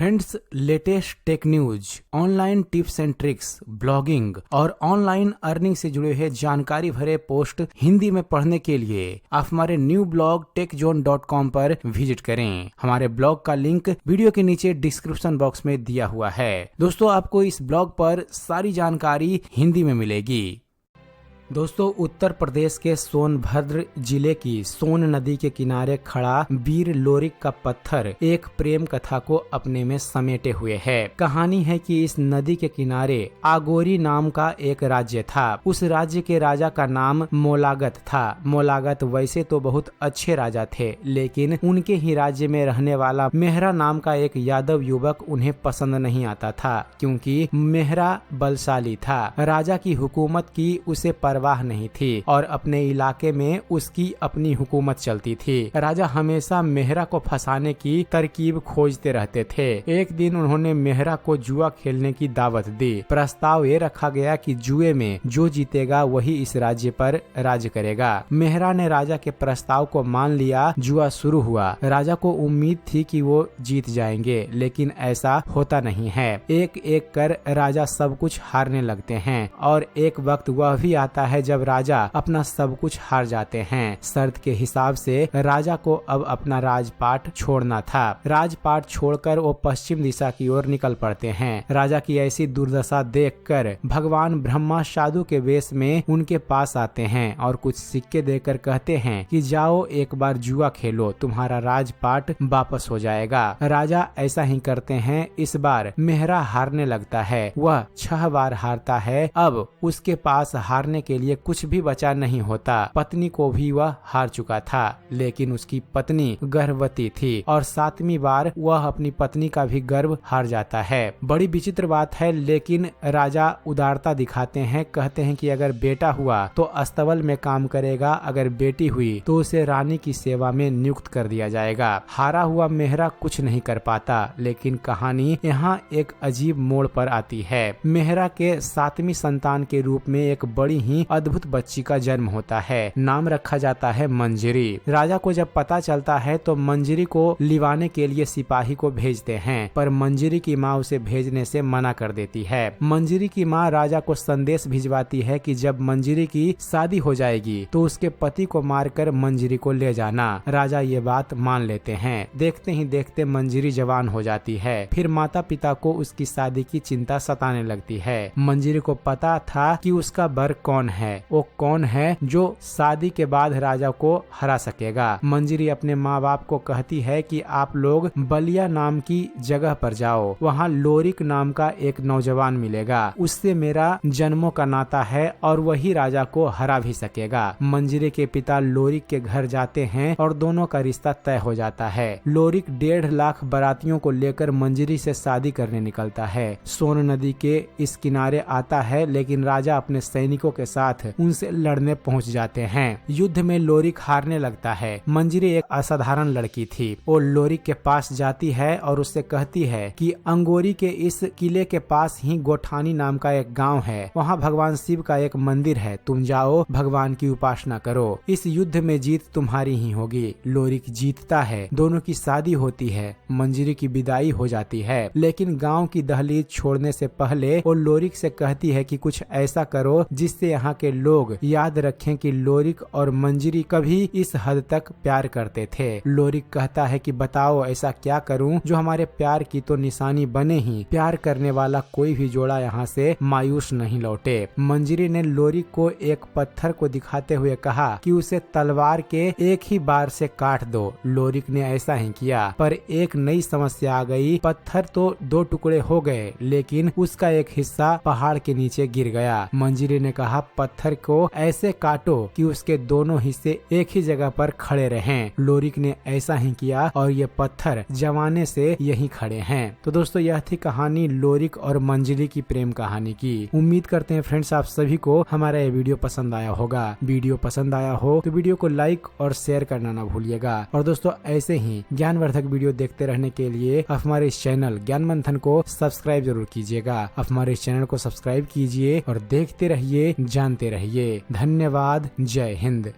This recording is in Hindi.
Friends, latest tech news, online tips and tricks, blogging और ऑनलाइन अर्निंग से जुड़े हुए जानकारी भरे पोस्ट हिंदी में पढ़ने के लिए आप हमारे न्यू ब्लॉग techzone.com पर विजिट करें। हमारे ब्लॉग का लिंक वीडियो के नीचे डिस्क्रिप्शन बॉक्स में दिया हुआ है। दोस्तों, आपको इस ब्लॉग पर सारी जानकारी हिंदी में मिलेगी। दोस्तों, उत्तर प्रदेश के सोनभद्र जिले की सोन नदी के किनारे खड़ा वीर लोरिक का पत्थर एक प्रेम कथा को अपने में समेटे हुए है। कहानी है कि इस नदी के किनारे आगोरी नाम का एक राज्य था। उस राज्य के राजा का नाम मोलागत था। मोलागत वैसे तो बहुत अच्छे राजा थे, लेकिन उनके ही राज्य में रहने वाला मेहरा नाम का एक यादव युवक उन्हें पसंद नहीं आता था, क्योंकि मेहरा बलशाली था। राजा की हुकूमत की उसे परवाह नहीं थी और अपने इलाके में उसकी अपनी हुकूमत चलती थी। राजा हमेशा मेहरा को फंसाने की तरकीब खोजते रहते थे। एक दिन उन्होंने मेहरा को जुआ खेलने की दावत दी। प्रस्ताव ये रखा गया कि जुए में जो जीतेगा वही इस राज्य पर राज करेगा। मेहरा ने राजा के प्रस्ताव को मान लिया। जुआ शुरू हुआ। राजा को उम्मीद थी कि वो जीत जाएंगे, लेकिन ऐसा होता नहीं है। एक एक कर राजा सब कुछ हारने लगते हैं और एक वक्त वह भी आता है जब राजा अपना सब कुछ हार जाते हैं। शर्त के हिसाब से राजा को अब अपना राजपाट छोड़ना था। राजपाट छोड़कर वो पश्चिम दिशा की ओर निकल पड़ते हैं। राजा की ऐसी दुर्दशा देखकर भगवान ब्रह्मा साधु के वेश में उनके पास आते हैं और कुछ सिक्के देकर कहते हैं कि जाओ एक बार जुआ खेलो, तुम्हारा राजपाट वापस हो जाएगा। राजा ऐसा ही करते हैं। इस बार मेहरा हारने लगता है। वह 6 बार हारता है। अब उसके पास हारने के लिए कुछ भी बचा नहीं होता। पत्नी को भी वह हार चुका था, लेकिन उसकी पत्नी गर्भवती थी और 7वीं बार वह अपनी पत्नी का भी गर्भ हार जाता है। बड़ी विचित्र बात है, लेकिन राजा उदारता दिखाते हैं। कहते हैं कि अगर बेटा हुआ तो अस्तबल में काम करेगा, अगर बेटी हुई तो उसे रानी की सेवा में नियुक्त कर दिया जाएगा। हारा हुआ मेहरा कुछ नहीं कर पाता, लेकिन कहानी यहाँ एक अजीब मोड़ पर आती है। मेहरा के 7वीं संतान के रूप में एक बड़ी ही अद्भुत बच्ची का जन्म होता है। नाम रखा जाता है मंजरी। राजा को जब पता चलता है तो मंजरी को लिवाने के लिए सिपाही को भेजते हैं, पर मंजरी की माँ उसे भेजने से मना कर देती है। मंजरी की माँ राजा को संदेश भिजवाती है कि जब मंजरी की शादी हो जाएगी तो उसके पति को मारकर मंजरी को ले जाना। राजा ये बात मान लेते हैं। देखते ही देखते मंजरी जवान हो जाती है। फिर माता पिता को उसकी शादी की चिंता सताने लगती है। मंजरी को पता था कि उसका वर कौन है। वो कौन है जो शादी के बाद राजा को हरा सकेगा। मंजरी अपने माँ बाप को कहती है कि आप लोग बलिया नाम की जगह पर जाओ, वहाँ लोरिक नाम का एक नौजवान मिलेगा, उससे मेरा जन्मों का नाता है और वही राजा को हरा भी सकेगा। मंजरी के पिता लोरिक के घर जाते हैं और दोनों का रिश्ता तय हो जाता है। लोरिक 1.5 लाख बारातियों को लेकर मंजरी से शादी करने निकलता है। सोन नदी के इस किनारे आता है, लेकिन राजा अपने सैनिकों के साथ उनसे लड़ने पहुंच जाते हैं। युद्ध में लोरिक हारने लगता है। मंजरी एक असाधारण लड़की थी। वो लोरिक के पास जाती है और उससे कहती है कि अंगोरी के इस किले के पास ही गोठानी नाम का एक गांव है, वहाँ भगवान शिव का एक मंदिर है, तुम जाओ भगवान की उपासना करो, इस युद्ध में जीत तुम्हारी ही होगी। लोरिक जीतता है। दोनों की शादी होती है। मंजरी की विदाई हो जाती है, लेकिन गाँव की दहलीज छोड़ने से पहले वो लोरिक से कहती है कि कुछ ऐसा करो जिससे यहाँ के लोग याद रखें कि लोरिक और मंजरी कभी इस हद तक प्यार करते थे। लोरिक कहता है कि बताओ ऐसा क्या करूं जो हमारे प्यार की तो निशानी बने ही, प्यार करने वाला कोई भी जोड़ा यहाँ से मायूस नहीं लौटे। मंजरी ने लोरिक को एक पत्थर को दिखाते हुए कहा कि उसे तलवार के एक ही बार से काट दो। लोरिक ने ऐसा ही किया, पर एक नई समस्या आ गई। पत्थर तो 2 टुकड़े हो गए, लेकिन उसका एक हिस्सा पहाड़ के नीचे गिर गया। मंजरी ने कहा पत्थर को ऐसे काटो कि उसके दोनों हिस्से एक ही जगह पर खड़े रहें। लोरिक ने ऐसा ही किया और ये पत्थर जमाने से यहीं खड़े हैं। तो दोस्तों, यह थी कहानी लोरिक और मंजरी की प्रेम कहानी की। उम्मीद करते हैं फ्रेंड्स आप सभी को हमारा ये वीडियो पसंद आया होगा। वीडियो पसंद आया हो तो वीडियो को लाइक और शेयर करना ना भूलिएगा। और दोस्तों, ऐसे ही ज्ञानवर्धक वीडियो देखते रहने के लिए हमारे इस चैनल ज्ञान मंथन को सब्सक्राइब जरूर कीजिएगा। हमारे इस चैनल को सब्सक्राइब कीजिए और देखते रहिए, जानते रहिए। धन्यवाद। जय हिंद।